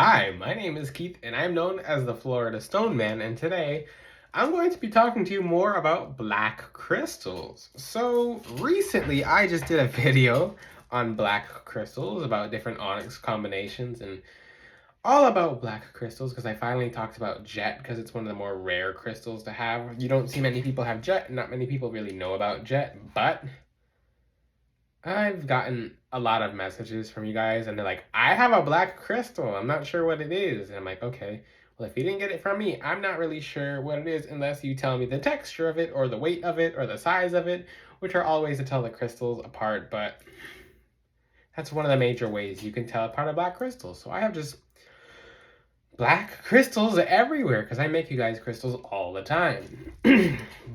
Hi, my name is Keith, and I'm known as the Florida Stone Man, and today I'm going to be talking to you more about black crystals. So, recently I just did a video on black crystals about different onyx combinations and all about black crystals because I finally talked about jet because it's one of the more rare crystals to have. You don't see many people have jet, and not many people really know about jet, but I've gotten a lot of messages from you guys, and they're like, I have a black crystal. I'm not sure what it is. And I'm like, okay, well, if you didn't get it from me, I'm not really sure what it is unless you tell me the texture of it, or the weight of it, or the size of it, which are all ways to tell the crystals apart. But that's one of the major ways you can tell apart a black crystal. So I have just black crystals everywhere because I make you guys crystals all the time.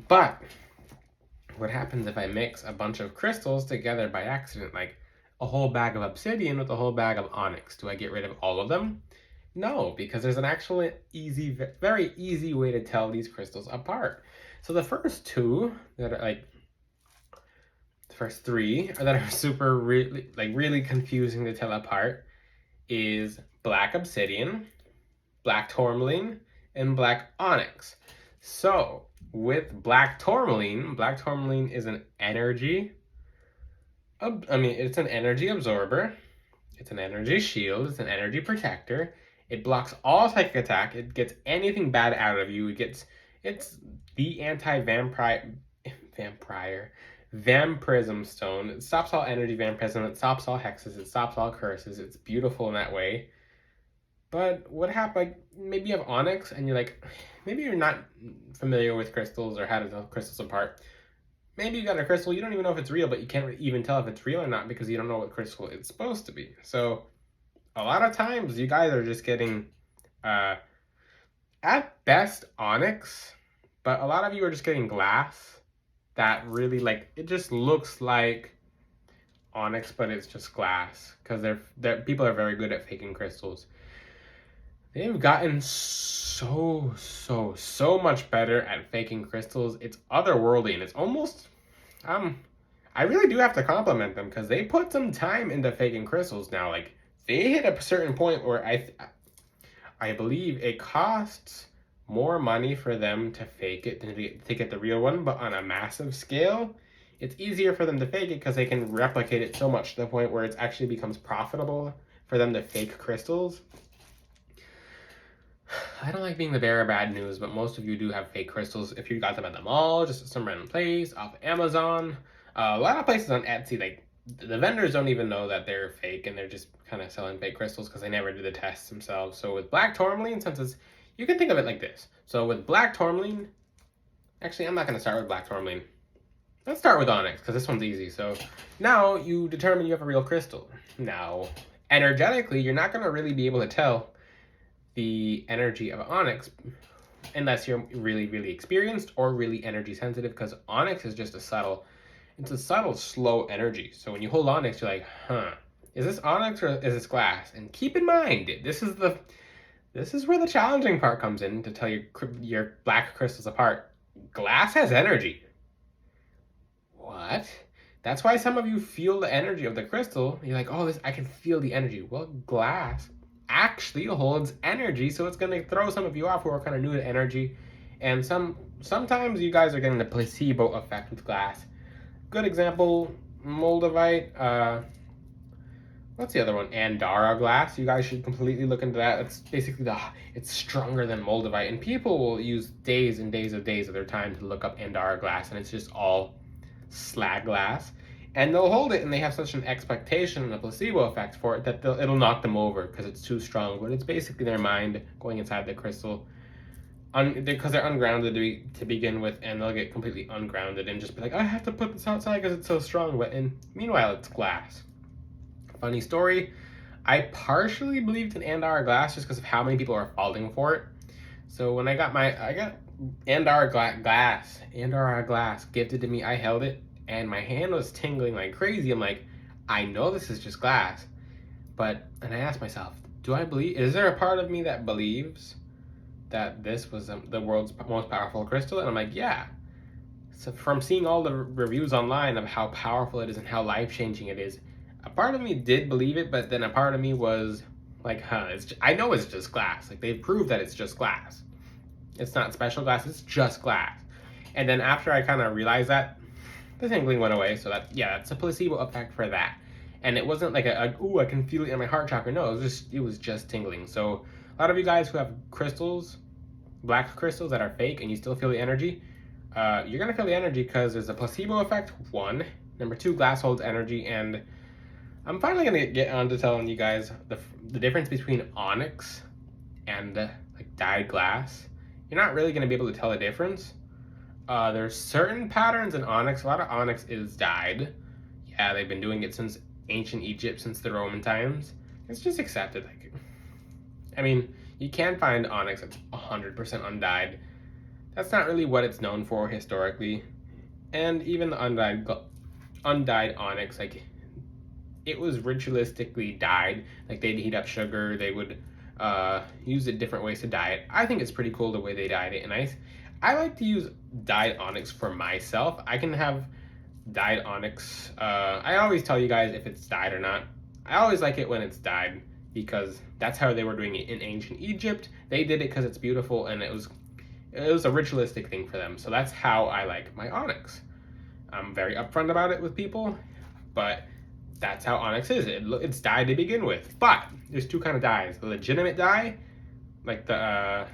But what happens if I mix a bunch of crystals together by accident, like a whole bag of obsidian with a whole bag of onyx? Do I get rid of all of them? No, because there's an actual easy, very easy way to tell these crystals apart. So the first two that are like, the first three that are super really confusing to tell apart is black obsidian, black tourmaline, and black onyx. So with black tourmaline is an energy. It's an energy absorber. It's an energy shield. It's an energy protector. It blocks all psychic attack. It gets anything bad out of you. It's the vampirism stone. It stops all energy vampirism. It stops all hexes. It stops all curses. It's beautiful in that way. But what happened? Like, maybe you have onyx, and you're like, maybe you're not familiar with crystals or how to tell crystals apart. Maybe you got a crystal, you don't even know if it's real, but you can't even tell if it's real or not because you don't know what crystal it's supposed to be. So a lot of times you guys are just getting, at best, onyx, but a lot of you are just getting glass that really, like, it just looks like onyx, but it's just glass because people are very good at faking crystals. They've gotten so much better at faking crystals. It's otherworldly, and it's almost I really do have to compliment them because they put some time into faking crystals now. Like, they hit a certain point where I believe it costs more money for them to fake it than to get the real one, but on a massive scale, it's easier for them to fake it because they can replicate it so much to the point where it actually becomes profitable for them to fake crystals. I don't like being the bearer of bad news, but most of you do have fake crystals. If you got them at the mall, just at some random place, off Amazon, a lot of places on Etsy, like, the vendors don't even know that they're fake, and they're just kind of selling fake crystals because they never do the tests themselves. So with black tourmaline, you can think of it like this. So with black tourmaline, actually, I'm not going to start with black tourmaline. Let's start with onyx because this one's easy. So now you determine you have a real crystal. Now, energetically, you're not going to really be able to tell the energy of onyx unless you're really experienced or really energy sensitive, because onyx is just it's a subtle slow energy. So when you hold onyx, you're like, is this onyx or is this glass? And keep in mind, this is where the challenging part comes in to tell your black crystals apart. Glass has energy. What? That's why some of you feel the energy of the crystal. You're like, oh, I can feel the energy. Well, glass actually holds energy, so it's going to throw some of you off who are kind of new to energy. And sometimes you guys are getting the placebo effect with glass. Good example, moldavite. What's the other one? Andara glass. You guys should completely look into that. It's basically it's stronger than moldavite, and people will use days and days of their time to look up Andara glass, and it's just all slag glass. And they'll hold it, and they have such an expectation and a placebo effect for it that it'll knock them over because it's too strong. But it's basically their mind going inside the crystal, because they're ungrounded to begin with, and they'll get completely ungrounded and just be like, I have to put this outside because it's so strong. But meanwhile, it's glass. Funny story, I partially believed in Andara glass just because of how many people are falling for it. So when I got Andara glass gifted to me, I held it, and my hand was tingling like crazy. I'm like, I know this is just glass, and I asked myself, is there a part of me that believes that this was the world's most powerful crystal? And I'm like, yeah. So from seeing all the reviews online of how powerful it is and how life-changing it is, a part of me did believe it, but then a part of me was Like, I know it's just glass. Like, they've proved that it's just glass. It's not special glass, it's just glass. And then after I kind of realized that, the tingling went away. So that's a placebo effect for that. And it wasn't like ooh, I can feel it in my heart chakra. No, it was just tingling. So a lot of you guys who have crystals, black crystals that are fake, and you still feel the energy, you're gonna feel the energy because there's a placebo effect, one. Number two, glass holds energy, and I'm finally gonna get on to telling you guys the difference between onyx and like dyed glass. You're not really gonna be able to tell the difference. There's certain patterns in onyx. A lot of onyx is dyed. Yeah, they've been doing it since ancient Egypt, since the Roman times. It's just accepted. Like, I mean, you can find onyx that's 100% undyed. That's not really what it's known for historically. And even the undyed onyx, like, it was ritualistically dyed. Like, they'd heat up sugar. They would use it different ways to dye it. I think it's pretty cool the way they dyed it, and I like to use dyed onyx for myself. I can have dyed onyx. I always tell you guys if it's dyed or not. I always like it when it's dyed because that's how they were doing it in ancient Egypt. They did it because it's beautiful and it was a ritualistic thing for them. So that's how I like my onyx. I'm very upfront about it with people, but that's how onyx is. It's dyed to begin with. But there's two kind of dyes: the legitimate dye, like the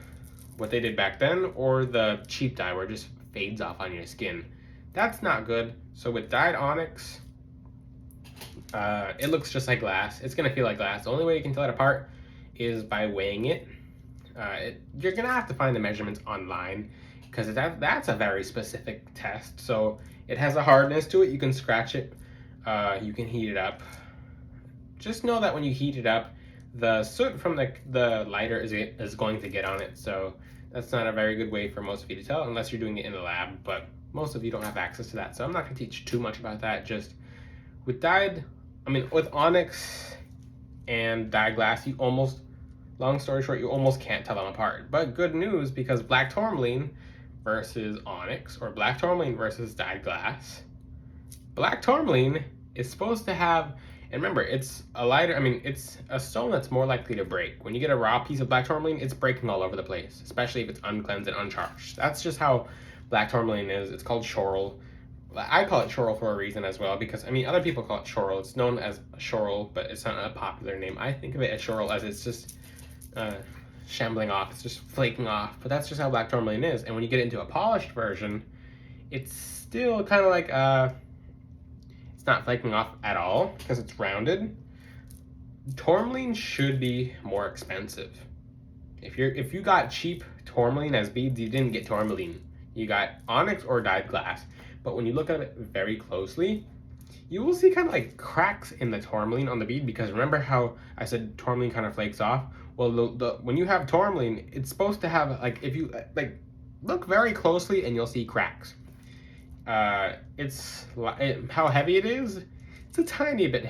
what they did back then, or the cheap dye where it just fades off on your skin. That's not good. So with dyed onyx, it looks just like glass. It's gonna feel like glass. The only way you can tell it apart is by weighing it. You're gonna have to find the measurements online because that's a very specific test. So it has a hardness to it. You can scratch it. You can heat it up. Just know that when you heat it up, the soot from the lighter is going to get on it. So that's not a very good way for most of you to tell unless you're doing it in the lab. But most of you don't have access to that. So I'm not gonna teach too much about that. Just with with onyx and dyed glass, long story short, you almost can't tell them apart. But good news, because black tourmaline versus onyx, or black tourmaline versus dyed glass, black tourmaline is supposed to have, and remember, it's it's a stone that's more likely to break. When you get a raw piece of black tourmaline, it's breaking all over the place, especially if it's uncleansed and uncharged. That's just how black tourmaline is. It's called schorl. I call it schorl for a reason as well, because other people call it schorl. It's known as schorl, but it's not a popular name. I think of it as schorl as it's just shambling off. It's just flaking off. But that's just how black tourmaline is. And when you get into a polished version, it's still kind of like it's not flaking off at all because it's rounded. Tourmaline should be more expensive. If you got cheap tourmaline as beads, you didn't get tourmaline. You got onyx or dyed glass. But when you look at it very closely, you will see kind of like cracks in the tourmaline on the bead, because remember how I said tourmaline kind of flakes off? Well, when you have tourmaline, it's supposed to have, like, if you look very closely and you'll see cracks. How heavy it is, it's a tiny bit,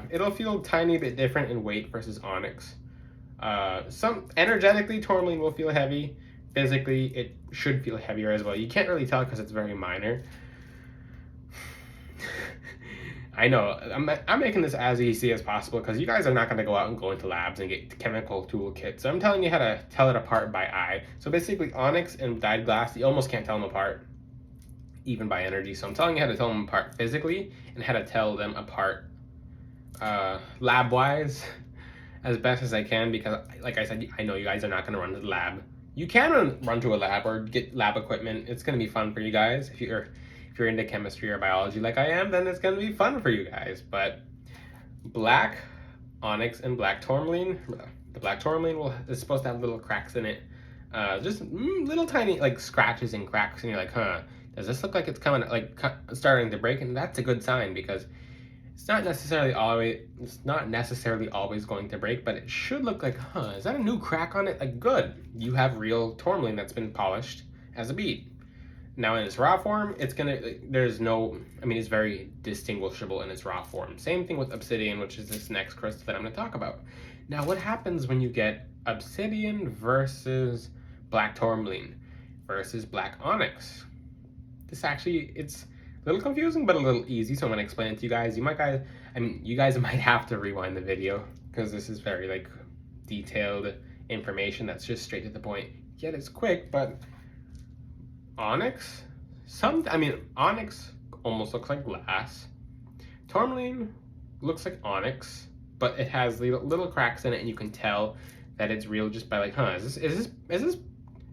it'll feel tiny bit different in weight versus onyx. Energetically, tourmaline will feel heavy. Physically, it should feel heavier as well. You can't really tell because it's very minor. I know, I'm making this as easy as possible because you guys are not going to go out and go into labs and get chemical tool kits. So I'm telling you how to tell it apart by eye. So basically, onyx and dyed glass, you almost can't tell them apart, even by energy. So I'm telling you how to tell them apart physically and how to tell them apart lab-wise as best as I can, because like I said, I know you guys are not going to run to the lab. You can run to a lab or get lab equipment. It's going to be fun for you guys. If you're into chemistry or biology like I am, then it's going to be fun for you guys. But black onyx and black tourmaline, the black tourmaline is supposed to have little cracks in it. Just little tiny like scratches and cracks, and you're like, does this look like it's coming, like starting to break? And that's a good sign, because it's not necessarily always going to break, but it should look like, is that a new crack on it? Like, good, you have real tourmaline that's been polished as a bead. Now in its raw form, it's very distinguishable in its raw form. Same thing with obsidian, which is this next crystal that I'm going to talk about. Now, what happens when you get obsidian versus black tourmaline versus black onyx? It's a little confusing, but a little easy, so I'm going to explain it to you guys. You guys might have to rewind the video because this is very detailed information that's just straight to the point. Yet it's quick, but onyx, onyx almost looks like glass. Tourmaline looks like onyx, but it has little cracks in it, and you can tell that it's real just by like, is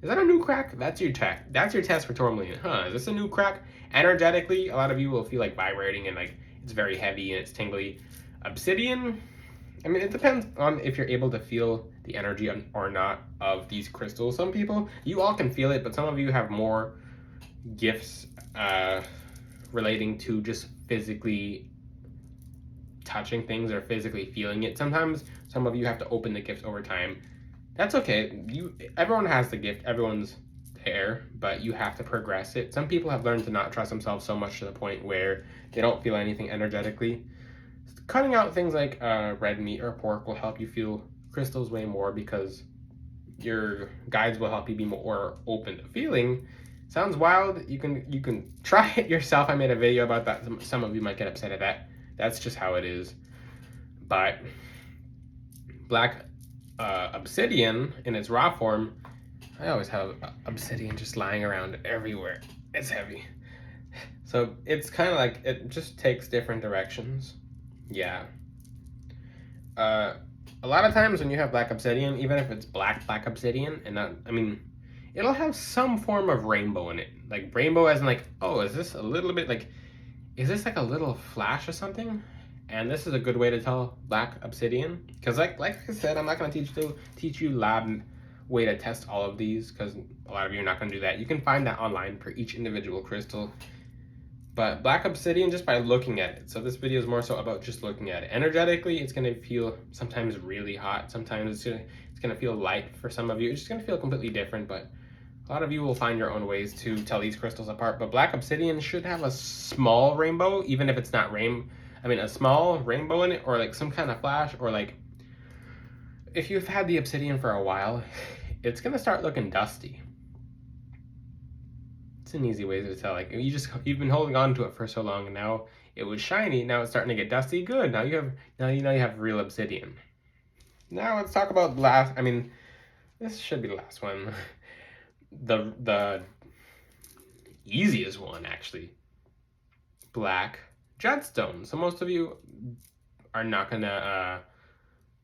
that a new crack? That's your check. That's your test for tourmaline. Is this a new crack? Energetically, a lot of you will feel like vibrating and like it's very heavy and it's tingly. Obsidian, I mean, it depends on if you're able to feel the energy or not of these crystals. Some people, you all can feel it, but some of you have more gifts relating to just physically touching things or physically feeling it. Sometimes some of you have to open the gifts over time. That's okay. Everyone has the gift. Everyone's there, but you have to progress it. Some people have learned to not trust themselves so much to the point where they don't feel anything energetically. Cutting out things like red meat or pork will help you feel crystals way more because your guides will help you be more open to feeling. Sounds wild. You can try it yourself. I made a video about that. Some of you might get upset at that. That's just how it is. But black obsidian in its raw form, I always have obsidian just lying around everywhere. It's heavy. So it's kind of like, it just takes different directions. Yeah. A lot of times when you have black obsidian, even if it's black obsidian, and not, I mean, it'll have some form of rainbow in it. Like rainbow as in like, oh, is this a little bit like, is this like a little flash or something? And this is a good way to tell black obsidian. Because like I said, I'm not going to teach you lab way to test all of these because a lot of you are not going to do that. You can find that online for each individual crystal. But black obsidian, just by looking at it. So this video is more so about just looking at it. Energetically, it's going to feel sometimes really hot. Sometimes it's going to feel light for some of you. It's just going to feel completely different. But a lot of you will find your own ways to tell these crystals apart. But black obsidian should have a small rainbow, even if it's not a small rainbow in it, or like some kind of flash, or like if you've had the obsidian for a while, it's going to start looking dusty. It's an easy way to tell. Like you've been holding on to it for so long, and now it was shiny. Now it's starting to get dusty. Good. Now you have real obsidian. Now let's talk about this should be the last one. The easiest one actually. Black jetstone. So most of you are not gonna.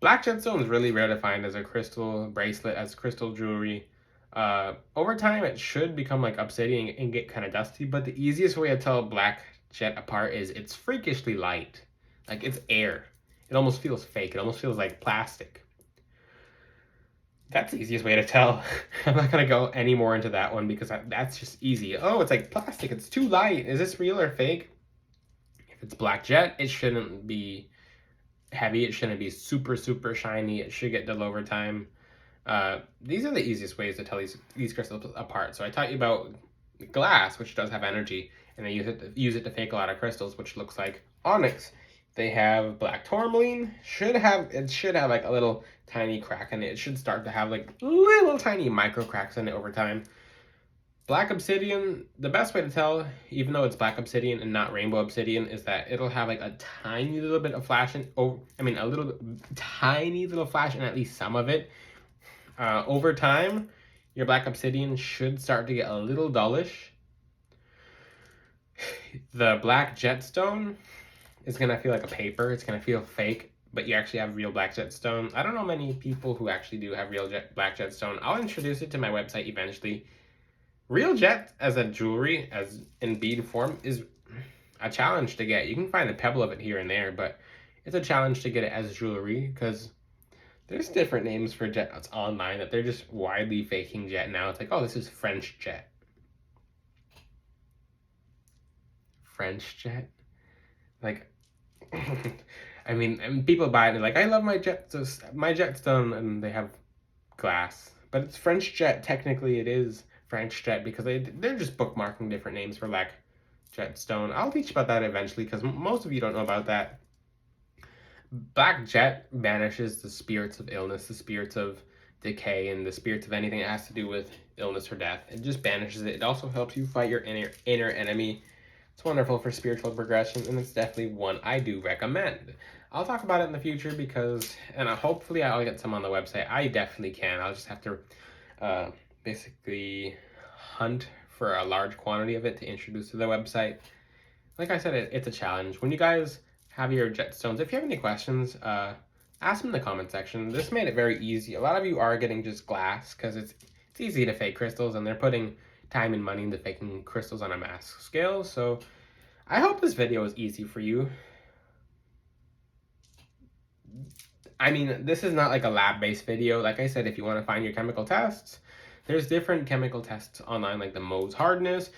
Black jetstone is really rare to find as a crystal bracelet, as crystal jewelry. Over time, it should become like obsidian and get kind of dusty, but the easiest way to tell black jet apart is it's freakishly light. Like it's air. It almost feels fake. It almost feels like plastic. That's the easiest way to tell. I'm not going to go any more into that one because that's just easy. Oh, it's like plastic. It's too light. Is this real or fake? If it's black jet, it shouldn't be heavy. It shouldn't be super, super shiny. It should get dull over time. These are the easiest ways to tell these crystals apart. So I taught you about glass, which does have energy, and they use it to fake a lot of crystals, which looks like onyx. They have black tourmaline. It should have like a little tiny crack in it. It should start to have like little tiny micro cracks in it over time. Black obsidian, the best way to tell, even though it's black obsidian and not rainbow obsidian, is that it'll have like a tiny little bit of flash tiny little flash in at least some of it. Over time, your black obsidian should start to get a little dullish. The black jetstone is going to feel like a paper. It's going to feel fake, but you actually have real black jetstone. I don't know many people who actually do have real black jetstone. I'll introduce it to my website eventually. Real jet as a jewelry, as in bead form, is a challenge to get. You can find a pebble of it here and there, but it's a challenge to get it as jewelry because there's different names for jet that's online that they're just widely faking jet now. It's like, oh, this is French jet. French jet? Like, and people buy it and they're like, I love my jetstone, and they have glass. But it's French jet. Technically, it is French jet because they're just bookmarking different names for black jetstone. I'll teach about that eventually because most of you don't know about that. Black jet banishes the spirits of illness, the spirits of decay, and the spirits of anything that has to do with illness or death. It just banishes it. It also helps you fight your inner enemy. It's wonderful for spiritual progression, and it's definitely one I do recommend. I'll talk about it in the future because, and hopefully I'll get some on the website. I definitely can. I'll just have to basically hunt for a large quantity of it to introduce to the website. Like I said, it's a challenge. When you guys have your jetstones, if you have any questions, ask them in the comment section. This made it very easy. A lot of you are getting just glass because it's easy to fake crystals, and they're putting time and money into faking crystals on a mass scale. So I hope this video is easy for you. I mean, this is not like a lab-based video. Like I said, if you want to find your chemical tests, there's different chemical tests online, like the Mohs hardness.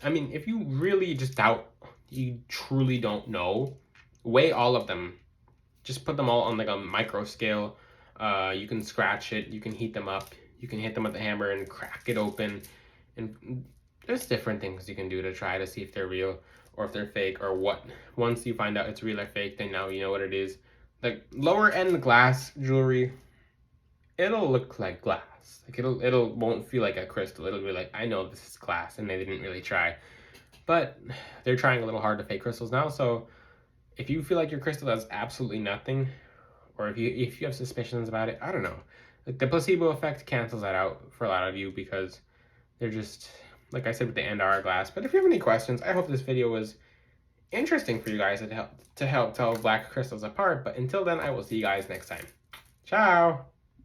I mean, if you really just doubt, you truly don't know, weigh all of them. Just put them all on like a micro scale. You can scratch it, you can heat them up, you can hit them with the hammer and crack it open. And there's different things you can do to try to see if they're real or if they're fake or what. Once you find out it's real or fake, then now you know what it is. Like lower end glass jewelry, it'll look like glass. Like it'll won't feel like a crystal. It'll be like, I know this is glass, and they didn't really try. But they're trying a little hard to fake crystals now. So if you feel like your crystal has absolutely nothing, or if you have suspicions about it, I don't know. Like the placebo effect cancels that out for a lot of you because they're just, like I said with the Andara glass. But if you have any questions, I hope this video was interesting for you guys to help tell black crystals apart. But until then, I will see you guys next time. Ciao!